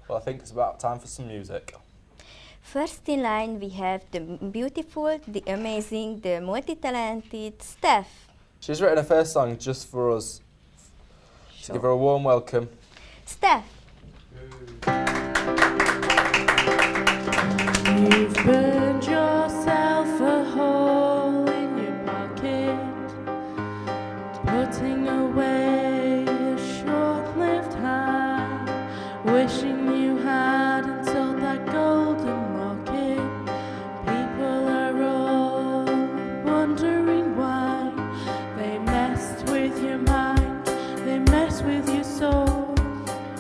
Well, I think it's about time for some music. First in line, we have the beautiful, the amazing, the multi-talented Steph. She's written her first song just for us. So give her a warm welcome. Steph. You've burned yourself a hole in your pocket, putting away a short-lived high, wishing you hadn't sold that golden rocket. People are all wondering why they messed with your mind, they messed with your soul,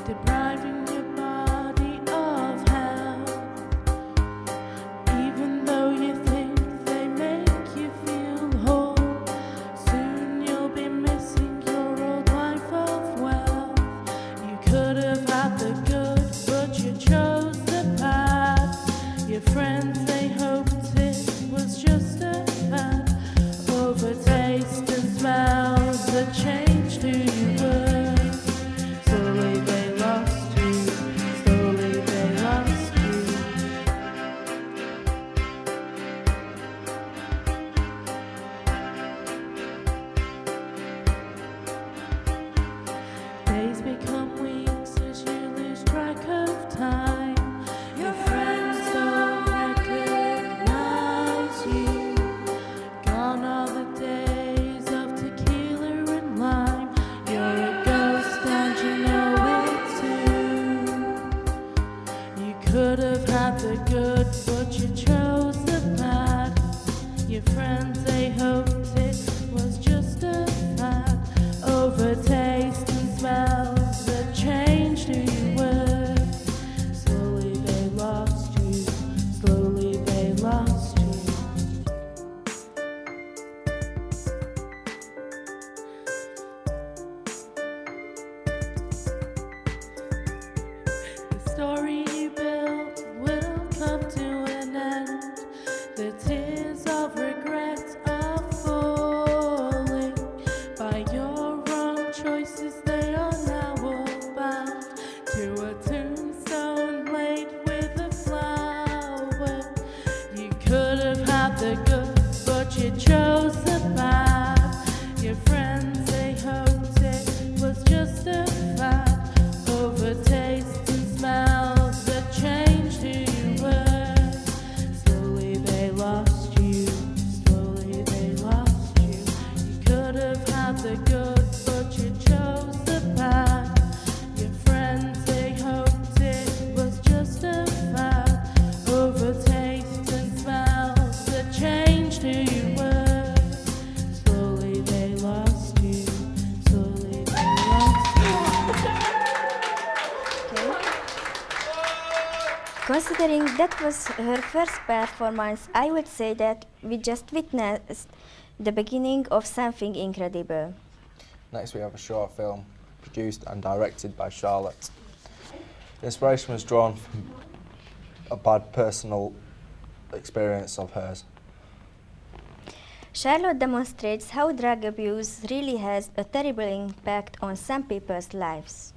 depriving your body of health. Even though you think they make you feel whole, soon you'll be missing your old life of wealth. You could have had the good, but you chose the bad. Your friends, they hoped it was just a fad. Over taste and smells that changed who you were. Slowly they lost you, slowly they lost you. Days become weeks as you lose track of time. Your friends don't recognize you. Gone are the days of tequila and lime. You're a ghost and you know it too. You could have had the good, but you chose the bad. Your friends, they hoped it was just a fad. Over taste and smells that changed who you were. Slowly they lost you, slowly they lost you. The story you built will come to an end. The tears of regret are falling. By your wrong choices, they are now all bound to a tombstone laid with a flower. You could have had the good, but you chose the bad. Your friends, they hoped it was just a fad. Over taste and smells that changed who you were. Slowly they lost you, slowly they lost you. You could have had the good, but you chose the bad. Your friends, they hoped it was just a fad. Over taste and smells that changed who you were. Slowly they lost you, slowly they lost you. Okay. Considering that was her first performance, I would say that we just witnessed the beginning of something incredible. Next we have a short film produced and directed by Charlotte. The inspiration was drawn from a bad personal experience of hers. Charlotte demonstrates how drug abuse really has a terrible impact on some people's lives.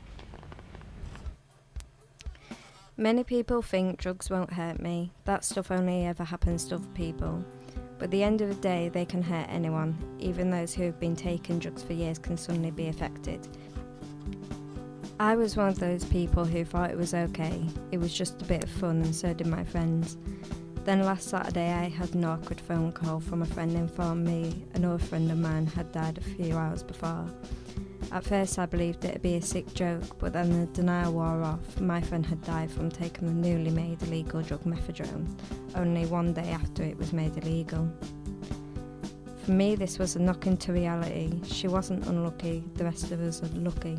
Many people think drugs won't hurt me. That stuff only ever happens to other people. But at the end of the day, they can hurt anyone. Even those who have been taking drugs for years can suddenly be affected. I was one of those people who thought it was okay. It was just a bit of fun, and so did my friends. Then last Saturday I had an awkward phone call from a friend informed me another friend of mine had died a few hours before. At first I believed it'd be a sick joke, but then the denial wore off. My friend had died from taking the newly made illegal drug methadone, only one day after it was made illegal. For me this was a knock into reality. She wasn't unlucky, the rest of us are lucky.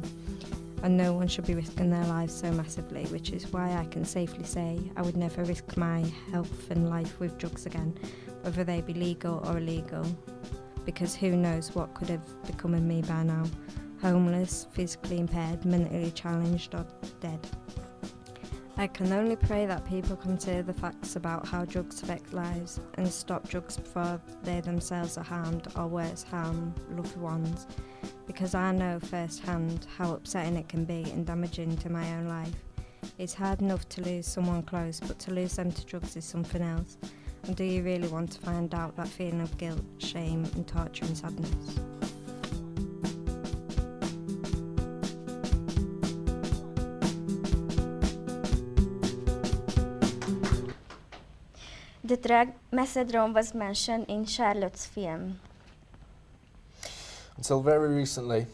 And no one should be risking their lives so massively, which is why I can safely say I would never risk my health and life with drugs again, whether they be legal or illegal, because who knows what could have become of me by now, homeless, physically impaired, mentally challenged or dead. I can only pray that people consider the facts about how drugs affect lives and stop drugs before they themselves are harmed or worse harm loved ones, because I know firsthand how upsetting it can be and damaging to my own life. It's hard enough to lose someone close, but to lose them to drugs is something else. And do you really want to find out that feeling of guilt, shame and torture and sadness? The drug methadone was mentioned in Charlotte's film. Until very recently,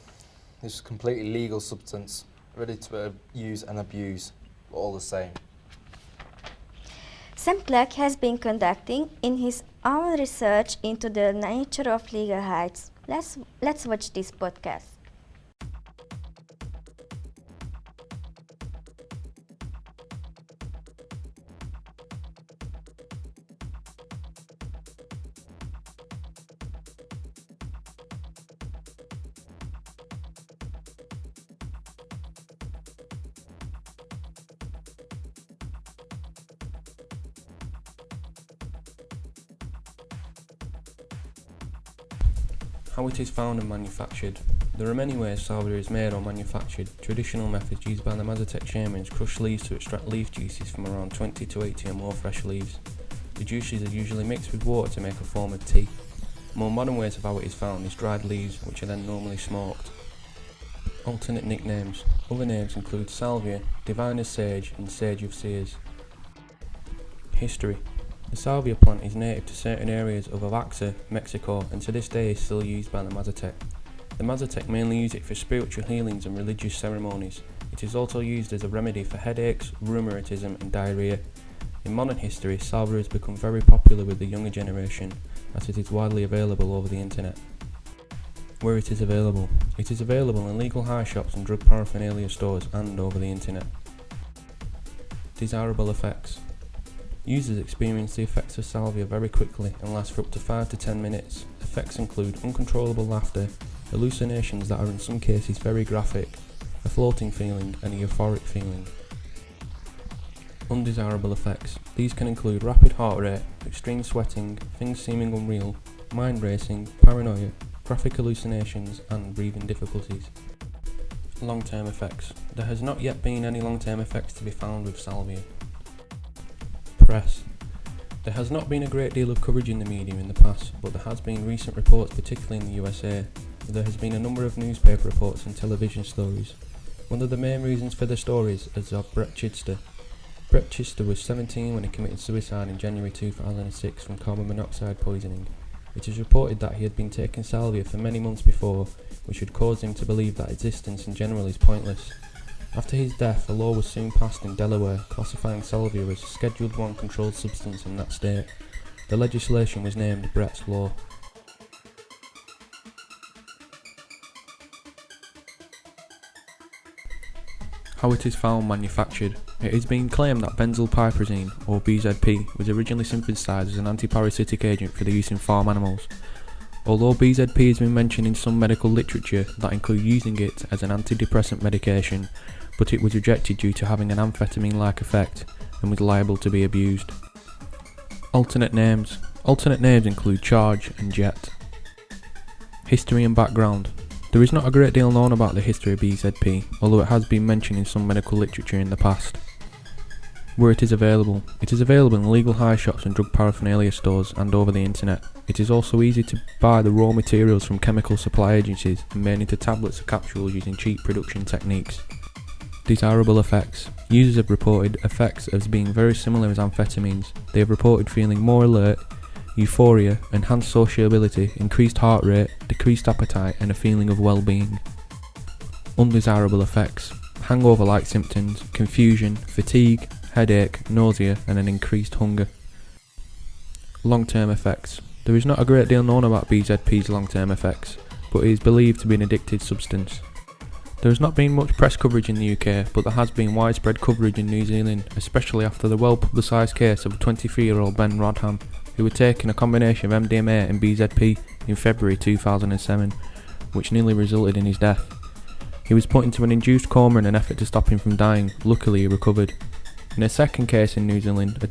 this was a completely legal substance, ready to use and abuse, but all the same. Sam Clark has been conducting in his own research into the nature of legal heights. Let's watch this podcast. How it is found and manufactured. There are many ways salvia is made or manufactured. Traditional methods used by the Mazatec shamans crush leaves to extract leaf juices from around 20 to 80 or more fresh leaves. The juices are usually mixed with water to make a form of tea. More modern ways of how it is found is dried leaves, which are then normally smoked. Alternate nicknames. Other names include salvia, diviner's sage and sage of seers. History. The salvia plant is native to certain areas of Oaxaca, Mexico, and to this day is still used by the Mazatec. The Mazatec mainly use it for spiritual healings and religious ceremonies. It is also used as a remedy for headaches, rheumatism and diarrhea. In modern history, salvia has become very popular with the younger generation as it is widely available over the internet. Where it is available. It is available in legal high shops and drug paraphernalia stores and over the internet. Desirable effects. Users experience the effects of salvia very quickly and last for up to 5 to 10 minutes. Effects include uncontrollable laughter, hallucinations that are in some cases very graphic, a floating feeling and a euphoric feeling. Undesirable effects. These can include rapid heart rate, extreme sweating, things seeming unreal, mind racing, paranoia, graphic hallucinations and breathing difficulties. Long-term effects. There has not yet been any long-term effects to be found with salvia. Press. There has not been a great deal of coverage in the media in the past, but there has been recent reports, particularly in the USA. There has been a number of newspaper reports and television stories. One of the main reasons for the stories is of Brett Chidster. Brett Chidster was 17 when he committed suicide in January 2006 from carbon monoxide poisoning. It is reported that he had been taking salvia for many months before, which had caused him to believe that existence in general is pointless. After his death, a law was soon passed in Delaware classifying salvia as a Scheduled 1 controlled substance in that state. The legislation was named Brett's Law. How it is found manufactured. It has been claimed that benzylpiperazine, or BZP, was originally synthesized as an antiparasitic agent for the use in farm animals. Although BZP has been mentioned in some medical literature that include using it as an antidepressant medication, but it was rejected due to having an amphetamine-like effect and was liable to be abused. Alternate names. Alternate names include charge and jet. History and background. There is not a great deal known about the history of BZP, although it has been mentioned in some medical literature in the past. Where it is available. It is available in legal high shops and drug paraphernalia stores and over the internet. It is also easy to buy the raw materials from chemical supply agencies and made into tablets or capsules using cheap production techniques. Desirable effects. Users have reported effects as being very similar as amphetamines. They have reported feeling more alert, euphoria, enhanced sociability, increased heart rate, decreased appetite and a feeling of well-being. Undesirable effects. Hangover-like symptoms, confusion, fatigue, headache, nausea and an increased hunger. Long-term effects. There is not a great deal known about BZP's long-term effects, but it is believed to be an addictive substance. There has not been much press coverage in the UK, but there has been widespread coverage in New Zealand, especially after the well-publicised case of a 23-year-old Ben Rodham, who had taken a combination of MDMA and BZP in February 2007, which nearly resulted in his death. He was put into an induced coma in an effort to stop him from dying. Luckily he recovered. In a second case in New Zealand, a